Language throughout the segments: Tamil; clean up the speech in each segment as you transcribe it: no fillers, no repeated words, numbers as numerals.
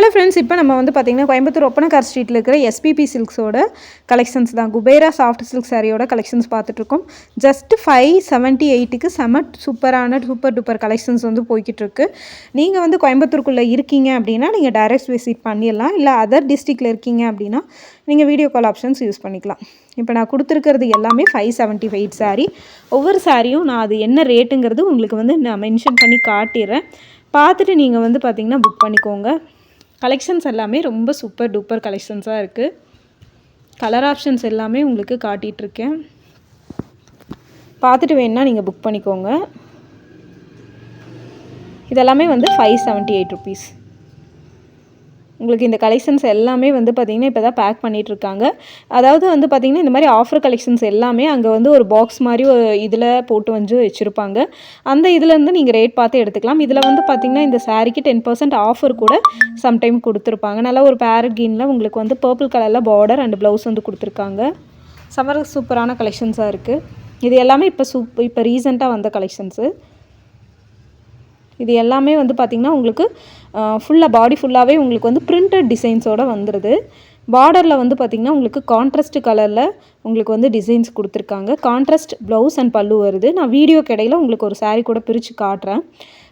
ஹலோ ஃப்ரெண்ட்ஸ், இப்போ நம்ம வந்து பார்த்திங்கன்னா கோயம்புத்தூர் ஒப்பனக்கார் ஸ்ட்ரீட்டில் இருக்கிற எஸ்பிபி சில்க்ஸோட கலெக்ஷன்ஸ் தான். குபேரா சாஃப்ட் சில்க் சாரியோட கலெக்ஷன்ஸ் பார்த்துட்ருக்கோம். ஜஸ்ட் 578க்கு சூப்பரான சூப்பர் டூப்பர் கலெக்ஷன்ஸ் வந்து போய்கிட்டுருக்கு. நீங்கள் வந்து கோயம்புத்தூருக்குள்ளே இருக்கீங்க அப்படின்னா நீங்கள் டைரக்ட் விசிட் பண்ணிடலாம். இல்லை அதர் டிஸ்ட்ரிக்டில் இருக்கீங்க அப்படின்னா நீங்கள் வீடியோ கால் ஆப்ஷன்ஸ் யூஸ் பண்ணிக்கலாம். இப்போ நான் கொடுத்துருக்கிறது எல்லாமே 578 சாரீ. ஒவ்வொரு சாரியும் நான் அது என்ன ரேட்டுங்கிறது உங்களுக்கு வந்து நான் மென்ஷன் பண்ணி காட்டிடுறேன். பார்த்துட்டு நீங்கள் வந்து பார்த்திங்கன்னா புக் பண்ணிக்கோங்க. கலெக்ஷன்ஸ் எல்லாமே ரொம்ப சூப்பர் டூப்பர் கலெக்ஷன்ஸாக இருக்குது. கலர் ஆப்ஷன்ஸ் எல்லாமே உங்களுக்கு காட்டிகிட்ருக்கேன். பார்த்துட்டு வேணுன்னா நீங்கள் புக் பண்ணிக்கோங்க. இதெல்லாமே வந்து 578 ருபீஸ். உங்களுக்கு இந்த கலெக்ஷன்ஸ் எல்லாமே வந்து பார்த்திங்கன்னா இப்போ தான் பேக் பண்ணிகிட்ருக்காங்க. அதாவது வந்து பார்த்திங்கன்னா இந்த மாதிரி ஆஃபர் கலெக்ஷன்ஸ் எல்லாமே அங்கே வந்து ஒரு பாக்ஸ் மாதிரி ஒரு இதில் போட்டு வந்து வச்சுருப்பாங்க. அந்த இதுலேருந்து நீங்கள் ரேட் பார்த்து எடுத்துக்கலாம். இதில் வந்து பார்த்திங்கன்னா இந்த சாரீக்கு 10% ஆஃபர் கூட சம்டைம் கொடுத்துருப்பாங்க. நல்லா ஒரு பேரட் கிரீனில் உங்களுக்கு வந்து பர்பிள் கலரில் பார்டர் அண்ட் ப்ளவுஸ் வந்து கொடுத்துருக்காங்க. சூப்பரான கலெக்ஷன்ஸாக இருக்குது. இது எல்லாமே இப்போ ரீசெண்டாக வந்த கலெக்ஷன்ஸு. இது எல்லாமே வந்து பார்த்திங்கன்னா உங்களுக்கு ஃபுல்லாக பாடி ஃபுல்லாகவே உங்களுக்கு வந்து பிரிண்டட் டிசைன்ஸோடு வந்துடுது. பார்டரில் வந்து பார்த்திங்கன்னா உங்களுக்கு கான்ட்ராஸ்ட் கலரில் உங்களுக்கு வந்து டிசைன்ஸ் கொடுத்துருக்காங்க. கான்ட்ராஸ்ட் ப்ளவுஸ் அண்ட் பல்லு வருது. நான் வீடியோக்கு இடையில உங்களுக்கு ஒரு சாரீ கூட பிரித்து காட்டுறேன்.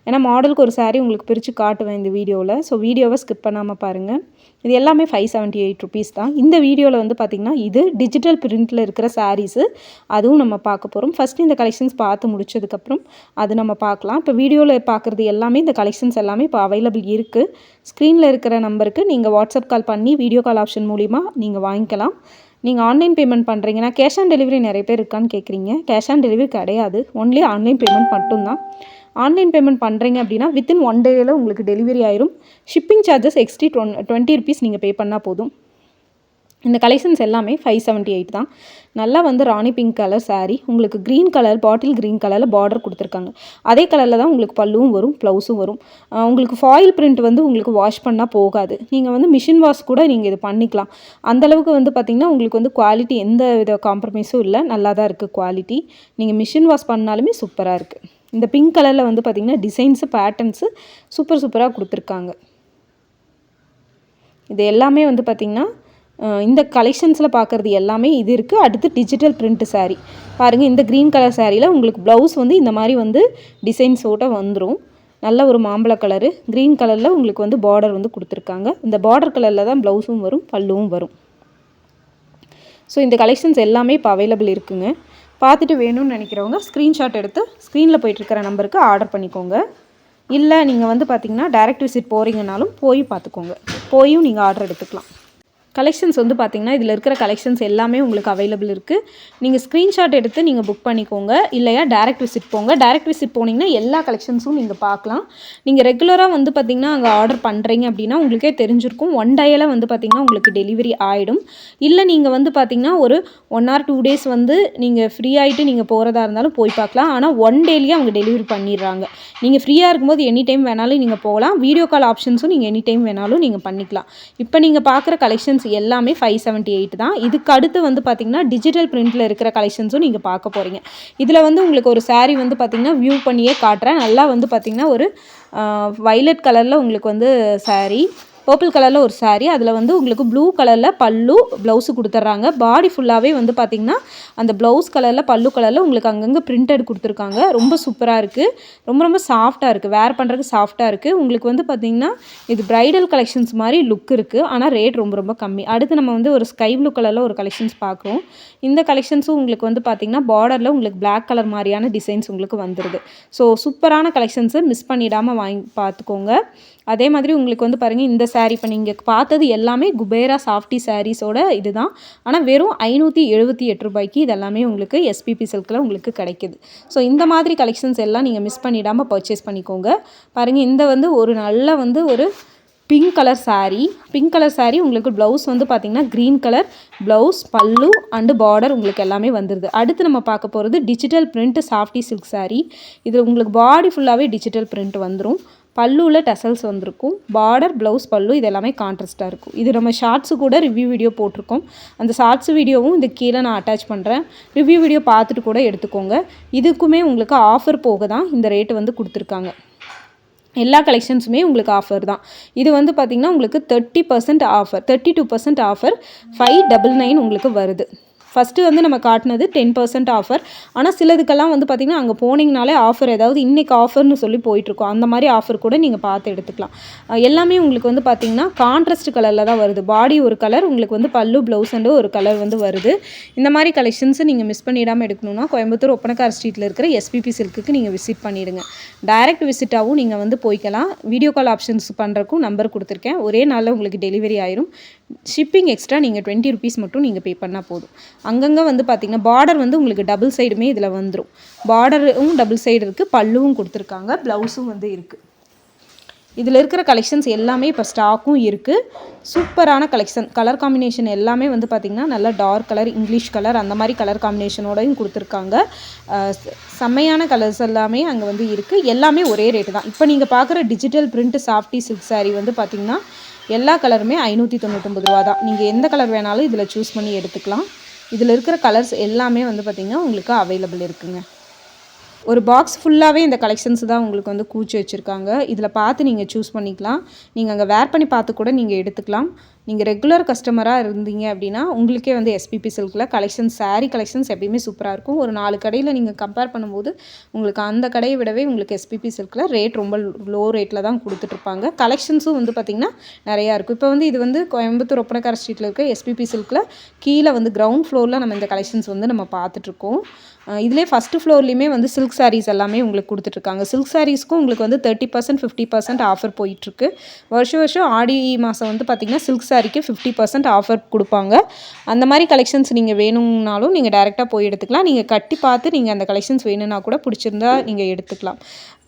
ஏன்னா மாடலுக்கு ஒரு சாரீ உங்களுக்கு பிரித்து காட்டுவேன் இந்த வீடியோவில். ஸோ வீடியோவை ஸ்கிப் பண்ணாமல் பாருங்கள். இது எல்லாமே 578 ருபீஸ் தான். இந்த வீடியோவில் வந்து பார்த்திங்கன்னா இது டிஜிட்டல் பிரிண்டில் இருக்கிற சாரீஸு, அதுவும் நம்ம பார்க்க போகிறோம். ஃபஸ்ட்டு இந்த கலெக்ஷன்ஸ் பார்த்து முடிச்சதுக்கப்புறம் அது நம்ம பார்க்கலாம். இப்போ வீடியோவில் பார்க்குறது எல்லாமே இந்த கலெக்ஷன்ஸ் எல்லாமே இப்போ அவைலபிள் இருக்குது. ஸ்க்ரீனில் இருக்கிற நம்பருக்கு நீங்கள் வாட்ஸ்அப் கால் பண்ணி வீடியோ கால் ஆப்ஷன் மூலிமா நீங்கள் வாங்கிக்கலாம். நீங்கள் ஆன்லைன் பேமெண்ட் பண்ணுறீங்கன்னா கேஷ் ஆன் டெலிவரி நிறைய பேர் இருக்கான்னு கேட்குறீங்க. கேஷ் ஆன் டெலிவரி கிடையாது, ஒன்லி ஆன்லைன் பேமெண்ட் மட்டும்தான். ஆன்லைன் பேமெண்ட் பண்ணுறீங்க அப்படின்னா வித்தின் 1 டேயில் உங்களுக்கு டெலிவரி ஆயிரும். ஷிப்பிங் சார்ஜஸ் எக்ஸ்ட்ரா 20 ருபீஸ் நீங்கள் பே பண்ணால் போதும். இந்த கலெக்ஷன்ஸ் எல்லாமே 578 தான். நல்லா வந்து ராணி பிங்க் கலர் சாரீ, உங்களுக்கு க்ரீன் கலர் பாட்டில் க்ரீன் கலரில் பார்டர் கொடுத்துருக்காங்க. அதே கலரில் தான் உங்களுக்கு பல்லுவும் வரும், ப்ளவுஸும் வரும். உங்களுக்கு ஃபாயில் பிரிண்ட் வந்து உங்களுக்கு வாஷ் பண்ணால் போகாது. நீங்கள் வந்து மிஷின் வாஷ் கூட நீங்கள் இது பண்ணிக்கலாம். அந்தளவுக்கு வந்து பார்த்திங்கன்னா உங்களுக்கு வந்து குவாலிட்டி எந்த வித காம்ப்ரமைஸும் இல்லை, நல்லா தான் இருக்குது குவாலிட்டி. நீங்கள் மிஷின் வாஷ் பண்ணாலுமே சூப்பராக இருக்குது. இந்த பிங்க் கலரில் வந்து பார்த்திங்கன்னா டிசைன்ஸு பேட்டர்ன்ஸு சூப்பராக கொடுத்துருக்காங்க. இது எல்லாமே வந்து பார்த்திங்கன்னா இந்த கலெக்ஷன்ஸில் பார்க்குறது எல்லாமே இது இருக்குது. அடுத்து டிஜிட்டல் பிரிண்ட் சாரீ பாருங்கள். இந்த க்ரீன் கலர் சாரியில் உங்களுக்கு ப்ளவுஸ் வந்து இந்த மாதிரி வந்து டிசைன்ஸோடு வந்துடும். நல்ல ஒரு மாம்பழ கலரு க்ரீன் கலரில் உங்களுக்கு வந்து பார்டர் வந்து கொடுத்துருக்காங்க. இந்த பார்டர் கலரில் தான் ப்ளவுஸும் வரும், பல்லுவும் வரும். ஸோ இந்த கலெக்ஷன்ஸ் எல்லாமே இப்போ அவைலபிள் இருக்குங்க. பார்த்துட்டு வேணும்னு நினைக்கிறவங்க ஸ்க்ரீன்ஷாட் எடுத்து ஸ்க்ரீனில் போய்ட்டுருக்கிற நம்பருக்கு ஆர்டர் பண்ணிக்கோங்க. இல்லை நீங்கள் வந்து பார்த்திங்கன்னா டைரக்ட் விசிட் போகிறீங்கனாலும் போய் பார்த்துக்கோங்க. போயும் நீங்கள் ஆர்டர் எடுத்துக்கலாம். கலெக்ஷன்ஸ் வந்து பார்த்திங்கன்னா இதில் இருக்கிற கலெக்ஷன்ஸ் எல்லாமே உங்களுக்கு அவைலபிள் இருக்குது. நீங்கள் ஸ்க்ரீன்ஷாட் எடுத்து நீங்கள் புக் பண்ணிக்கோங்க. இல்லையா டைரக்ட் விசிட் போங்க. டைரக்ட் விசிட் போனீங்கன்னா எல்லா கலெக்ஷன்ஸும் நீங்கள் பார்க்கலாம். நீங்கள் ரெகுலராக வந்து பார்த்திங்கன்னா அங்கே ஆர்டர் பண்ணுறீங்க அப்படின்னா உங்களுக்கே தெரிஞ்சிருக்கும் 1 டேயில் வந்து பார்த்திங்கன்னா உங்களுக்கு டெலிவரி ஆகிடும். இல்லை நீங்கள் வந்து பார்த்திங்கன்னா ஒரு 1 or 2 டேஸ் வந்து நீங்கள் ஃப்ரீ ஆகிட்டு நீங்கள் போகிறதா இருந்தாலும் போய் பார்க்கலாம். ஆனால் 1 டேலேயே அவங்க டெலிவரி பண்ணிடுறாங்க. நீங்கள் ஃப்ரீயாக இருக்கும்போது எனி டைம் வேணாலும் நீங்கள் போகலாம். வீடியோ கால் ஆப்ஷன்ஸும் நீங்கள் எனி டைம் வேணாலும் நீங்கள் பண்ணிக்கலாம். இப்போ நீங்கள் பார்க்குற கலெக்ஷன்ஸ் எல்லாமே 578 தான். இதுக்கு அடுத்து வந்து பார்த்திங்கன்னா டிஜிட்டல் பிரிண்டில் இருக்கிற கலெக்ஷன்ஸும் நீங்கள் பார்க்க போகிறீங்க. இதில் வந்து உங்களுக்கு ஒரு சாரீ வந்து பார்த்திங்கன்னா வியூ பண்ணியே காட்டுறேன். நல்லா வந்து பார்த்திங்கன்னா ஒரு வைலட் கலரில் உங்களுக்கு வந்து சாரீ, பர்பிள் கலரில் ஒரு சாரீ, அதில் வந்து உங்களுக்கு ப்ளூ கலரில் பல்லு ப்ளவுஸு கொடுத்துட்றாங்க. பாடி ஃபுல்லாகவே வந்து பார்த்திங்கன்னா அந்த ப்ளவுஸ் கலரில் பல்லு கலரில் உங்களுக்கு அங்கங்கே பிரிண்டட் கொடுத்துருக்காங்க. ரொம்ப சூப்பராக இருக்குது. ரொம்ப சாஃப்டாக இருக்குது. வேர் பண்ணுறதுக்கு சாஃப்டாக இருக்குது. உங்களுக்கு வந்து பார்த்திங்கன்னா இது ப்ரைடல் கலெக்ஷன்ஸ் மாதிரி லுக் இருக்குது. ஆனால் ரேட் ரொம்ப கம்மி. அடுத்து நம்ம வந்து ஒரு ஸ்கை ப்ளூ கலரில் ஒரு கலெக்ஷன்ஸ் பார்க்குறோம். இந்த கலெக்ஷன்ஸும் உங்களுக்கு வந்து பார்த்திங்கன்னா பார்டரில் உங்களுக்கு பிளாக் கலர் மாதிரியான டிசைன்ஸ் உங்களுக்கு வந்துடுது. ஸோ சூப்பரான கலெக்ஷன்ஸை மிஸ் பண்ணிடாமல் வாங்கி பார்த்துக்கோங்க. அதே மாதிரி உங்களுக்கு வந்து பாருங்கள் இந்த சாரீ இப்போ நீங்கள் பார்த்தது எல்லாமே குபேரா சாஃப்டி சாரீஸோட இது தான். ஆனால் வெறும் 578 ரூபாய்க்கு இதெல்லாமே உங்களுக்கு எஸ்பிபி சில்கில் உங்களுக்கு கிடைக்கிது. ஸோ இந்த மாதிரி கலெக்ஷன்ஸ் எல்லாம் நீங்கள் மிஸ் பண்ணிடாமல் பர்ச்சேஸ் பண்ணிக்கோங்க. பாருங்கள் இந்த வந்து ஒரு நல்ல வந்து ஒரு பிங்க் கலர் சாரீ உங்களுக்கு ப்ளவுஸ் வந்து பார்த்திங்கன்னா க்ரீன் கலர் ப்ளவுஸ், பல்லு அண்டு பார்டர் உங்களுக்கு எல்லாமே வந்துடுது. அடுத்து நம்ம பார்க்க போகிறது digital print softy silk sari. இது உங்களுக்கு பாடி ஃபுல்லாகவே டிஜிட்டல் பிரிண்ட் வந்துடும். பல்லுவில் டசல்ஸ் வந்திருக்கும். பார்டர், ப்ளவுஸ், பல்லு இது எல்லாமே கான்ட்ராஸ்ட்டாக இருக்கும். இது நம்ம ஷார்ட்ஸு கூட ரிவ்யூ வீடியோ போட்டிருக்கோம். அந்த ஷார்ட்ஸ் வீடியோவும் இந்த கீழே நான் அட்டாச் பண்ணுறேன். ரிவ்யூ வீடியோ பார்த்துட்டு கூட எடுத்துக்கோங்க. இதுக்குமே உங்களுக்கு ஆஃபர் போக தான் இந்த ரேட்டு வந்து கொடுத்துருக்காங்க. எல்லா கலெக்ஷன்ஸுமே உங்களுக்கு ஆஃபர் தான். இது வந்து பார்த்திங்கன்னா உங்களுக்கு 30% ஆஃபர், 32% ஆஃபர், 599 உங்களுக்கு வருது. ஃபஸ்ட்டு வந்து நம்ம காட்டினது 10% ஆஃபர். ஆனால் சிலதுக்கெல்லாம் வந்து பார்த்திங்கன்னா அங்கே போனீங்கனாலே ஆஃபர் ஏதாவது இன்றைக்கி ஆஃபர்னு சொல்லி போயிட்டுருக்கோம். அந்த மாதிரி ஆஃபர் கூட நீங்கள் பார்த்து எடுத்துக்கலாம். எல்லாமே உங்களுக்கு வந்து பார்த்திங்கன்னா கான்ட்ராஸ்ட் கலரில் தான் வருது. பாடி ஒரு கலர், உங்களுக்கு வந்து பல்லு ப்ளவுஸ் அண்டு ஒரு கலர் வந்து வருது. இந்த மாதிரி கலெக்ஷன்ஸை நீங்கள் மிஸ் பண்ணிடாமல் எடுக்கணும்னா கோயம்புத்தூர் ஒப்பனக்கார ஸ்ட்ரீட்டில் இருக்கிற எஸ்பிபி சில்க்குக்கு நீங்கள் விசிட் பண்ணிவிடுங்க. டைரக்ட் விசிட்டாகவும் நீங்கள் வந்து போய்க்கலாம். வீடியோ கால் ஆப்ஷன்ஸ் பண்ணுறக்கும் நம்பர் கொடுத்துருக்கேன். ஒரே நாளில் உங்களுக்கு டெலிவரி ஆயிரும். ஷிப்பிங் எக்ஸ்ட்ரா நீங்கள் 20 rupees மட்டும் நீங்கள் பே பண்ணால் போதும். அங்கங்கே வந்து பார்த்திங்கன்னா பார்டர் வந்து உங்களுக்கு டபுள் சைடுமே இதில் வந்துடும். பார்டரும் டபுள் சைடு இருக்குது, பல்லுவும் கொடுத்துருக்காங்க, ப்ளவுஸும் வந்து இருக்குது. இதில் இருக்கிற கலெக்ஷன்ஸ் எல்லாமே இப்போ ஸ்டாக்கும் இருக்குது. சூப்பரான கலெக்ஷன். கலர் காம்பினேஷன் எல்லாமே வந்து பார்த்திங்கன்னா நல்லா டார்க் கலர், இங்கிலீஷ் கலர் அந்த மாதிரி கலர் காம்பினேஷனோடையும் கொடுத்துருக்காங்க. செம்மையான கலர்ஸ் எல்லாமே அங்கே வந்து இருக்குது. எல்லாமே ஒரே ரேட்டு தான். இப்போ நீங்கள் பார்க்குற digital print softy silk sari வந்து பார்த்திங்கன்னா எல்லா கலருமே 599 ரூபா தான். நீங்கள் எந்த கலர் வேணாலும் இதில் சூஸ் பண்ணி எடுத்துக்கலாம். இதில் இருக்கிற கலர்ஸ் எல்லாமே வந்து பார்த்திங்கன்னா உங்களுக்கு அவைலபிள் இருக்குங்க. ஒரு பாக்ஸ் ஃபுல்லாகவே இந்த கலெக்ஷன்ஸ் தான் உங்களுக்கு வந்து கூச்சி வச்சுருக்காங்க. இதில் பார்த்து நீங்கள் சூஸ் பண்ணிக்கலாம். நீங்கள் அங்கே வேர் பண்ணி பார்த்து கூட நீங்கள் எடுத்துக்கலாம். நீங்கள் ரெகுலர் கஸ்டமராக இருந்தீங்க அப்படின்னா உங்களுக்கே வந்து எஸ்பிபி சில்கில் கலெக்ஷன்ஸ், சாரீ கலெக்ஷன்ஸ் எப்பயுமே சூப்பராக இருக்கும். ஒரு 4 கடையில் நீங்கள் கம்பேர் பண்ணும்போது உங்களுக்கு அந்த கடையை விடவே உங்களுக்கு எஸ்பிபி சில்கில் ரேட் ரொம்ப லோ ரேட்டில் தான் கொடுத்துட்ருப்பாங்க. கலெக்ஷன்ஸும் வந்து பார்த்திங்கன்னா நிறையா இருக்கும். இப்போ வந்து இது வந்து கோயம்புத்தூர் ஒப்பனக்கார ஸ்ட்ரீட்டில் இருக்க எஸ்பிபி சில்கில் கீழே வந்து கிரவுண்ட் ஃப்ளோரில் நம்ம இந்த கலெக்ஷன்ஸ் வந்து நம்ம பார்த்துட்ருக்கோம். இதிலே ஃபஸ்ட்டு ஃப்ளோர்லேயுமே வந்து சில்க் சாரீஸ் எல்லாமே உங்களுக்கு கொடுத்துட்ருக்காங்க. சில்க் சாரீஸ்க்கும் உங்களுக்கு வந்து 30%, 50% ஆஃபர் போயிட்டுருக்கு. வருஷம் ஆடி மாதம் வந்து பார்த்திங்கன்னா சில்க் சாரீக்கு 50% ஆஃபர் கொடுப்பாங்க. அந்த மாதிரி கலெக்ஷன்ஸ் நீங்கள் வேணும்னாலும் நீங்கள் டைரெக்டாக போய் எடுத்துக்கலாம். நீங்கள் கட்டி பார்த்து நீங்கள் அந்த கலெக்ஷன்ஸ் வேணும்னா கூட பிடிச்சிருந்தா நீங்கள் எடுத்துக்கலாம்.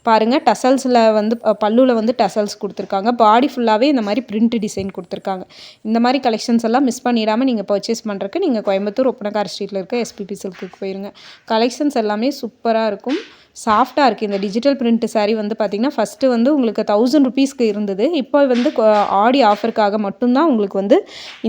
பாருங்கள், டசல்ஸில் வந்து பல்லுவில் வந்து டசல்ஸ் கொடுத்துருக்காங்க. பாடி ஃபுல்லாகவே இந்த மாதிரி பிரிண்ட் டிசைன் கொடுத்துருக்காங்க. இந்த மாதிரி கலெக்ஷன்ஸ் எல்லாம் மிஸ் பண்ணிடாமல் நீங்கள் பர்ச்சேஸ் பண்ணுறதுக்கு நீங்கள் கோயம்புத்தூர் ஒப்பனக்கார ஸ்ட்ரீட்டில் இருக்க எஸ்பிபி சில்க்குக்கு போயிருங்க. கலெக்ஷன்ஸ் எல்லாமே சூப்பராக இருக்கும், சாஃப்டாக இருக்குது. இந்த டிஜிட்டல் பிரிண்ட் சாரீ வந்து பார்த்திங்கன்னா ஃபஸ்ட்டு வந்து உங்களுக்கு 1000 rupeesக்கு இருந்தது. இப்போ வந்து ஆடி ஆஃபருக்காக மட்டும்தான் உங்களுக்கு வந்து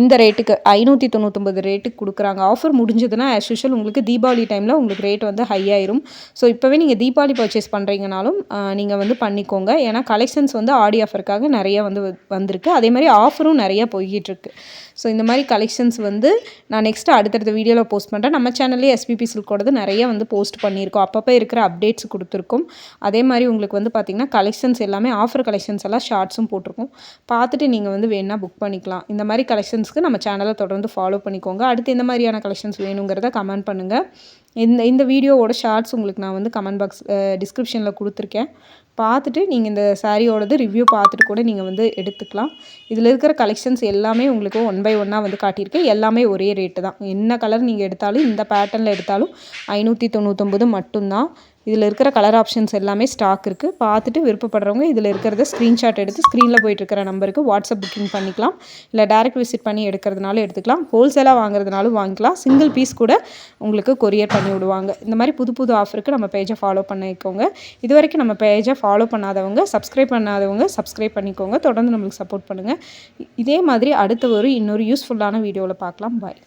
இந்த ரேட்டுக்கு 599 ரேட்டுக்கு கொடுக்குறாங்க. ஆஃபர் முடிஞ்சதுன்னா ஆஸ் யூஷுவல் உங்களுக்கு தீபாவளி டைமில் உங்களுக்கு ரேட் வந்து ஹை ஆயிரும். ஸோ இப்போவே நீங்கள் தீபாவளி பர்ச்சேஸ் பண்ணுறீங்கனாலும் நீங்கள் வந்து பண்ணிக்கோங்க. ஏன்னா கலெக்ஷன்ஸ் வந்து ஆடி ஆஃபருக்காக நிறைய வந்து வந்திருக்கு. அதே மாதிரி ஆஃபரும் நிறையா போய்கிட்டுருக்கு. ஸோ இந்த மாதிரி கலெக்ஷன்ஸ் வந்து நான் நெக்ஸ்ட்டு அடுத்தடுத்த வீடியோவில் போஸ்ட் பண்ணுறேன். நம்ம சேனல்லே எஸ்பிபி சில்கோடது நிறைய வந்து போஸ்ட் பண்ணியிருக்கோம். அப்பப்போ இருக்கிற அப்டேட்ஸ் கொடுத்துருக்கோம். அதே மாதிரி உங்களுக்கு வந்து பார்த்திங்கன்னா கலெக்ஷன்ஸ் எல்லாமே ஆஃபர் கலெக்ஷன்ஸ் எல்லாம் ஷார்ட்ஸும் போட்டிருக்கோம். பார்த்துட்டு நீங்கள் வந்து வேணால் புக் பண்ணிக்கலாம். இந்த மாதிரி கலெக்ஷன்ஸ்க்கு நம்ம சேனலை தொடர்ந்து ஃபாலோ பண்ணிக்கோங்க. அடுத்து எந்த மாதிரியான கலெக்ஷன்ஸ் வேணுங்கிறத கமெண்ட் பண்ணுங்கள். இந்த வீடியோவோட ஷார்ட்ஸ் உங்களுக்கு நான் வந்து கமெண்ட் பாக்ஸ் டிஸ்கிரிப்ஷனில் கொடுத்துருக்கேன். பார்த்துட்டு நீங்கள் இந்த சாரியோடது ரிவ்யூ பார்த்துட்டு கூட நீங்கள் வந்து எடுத்துக்கலாம். இதில் இருக்கிற கலெக்ஷன்ஸ் எல்லாமே உங்களுக்கு 1 by 1 வந்து காட்டியிருக்கேன். எல்லாமே ஒரே ரேட்டு தான். என்ன கலர் நீங்கள் எடுத்தாலும் இந்த பேட்டர்னில் எடுத்தாலும் 599 மட்டும்தான். இதில் இருக்கிற கலர் ஆப்ஷன்ஸ் எல்லாமே ஸ்டாக் இருக்குது. பார்த்துட்டு விருப்பப்படுறவங்க இதில் இருக்கிறத ஸ்க்ரீன்ஷாட் எடுத்து ஸ்க்ரீனில் போய்ட்டுருக்கிற நம்பருக்கு வாட்ஸ்அப் புக்கிங் பண்ணிக்கலாம். இல்லை டேரெக்ட் விசிட் பண்ணி எடுக்கிறதுனாலும் எடுத்துக்கலாம். ஹோல்சேலாக வாங்குறதுனாலும் வாங்கிக்கலாம். சிங்கிள் பீஸ் கூட உங்களுக்கு கொரியர் பண்ணி விடுவாங்க. இந்த மாதிரி புது ஆஃபருக்கு நம்ம பேஜை ஃபாலோ பண்ணிக்கோங்க. இது வரைக்கும் நம்ம பேஜை ஃபாலோ பண்ணாதவங்க, சப்ஸ்கிரைப் பண்ணாதவங்க சப்ஸ்கிரைப் பண்ணிக்கோங்க. தொடர்ந்து நம்மளுக்கு சப்போர்ட் பண்ணுங்கள். இதே மாதிரி அடுத்த இன்னொரு யூஸ்ஃபுல்லான வீடியோவில் பார்க்கலாம். பாய்.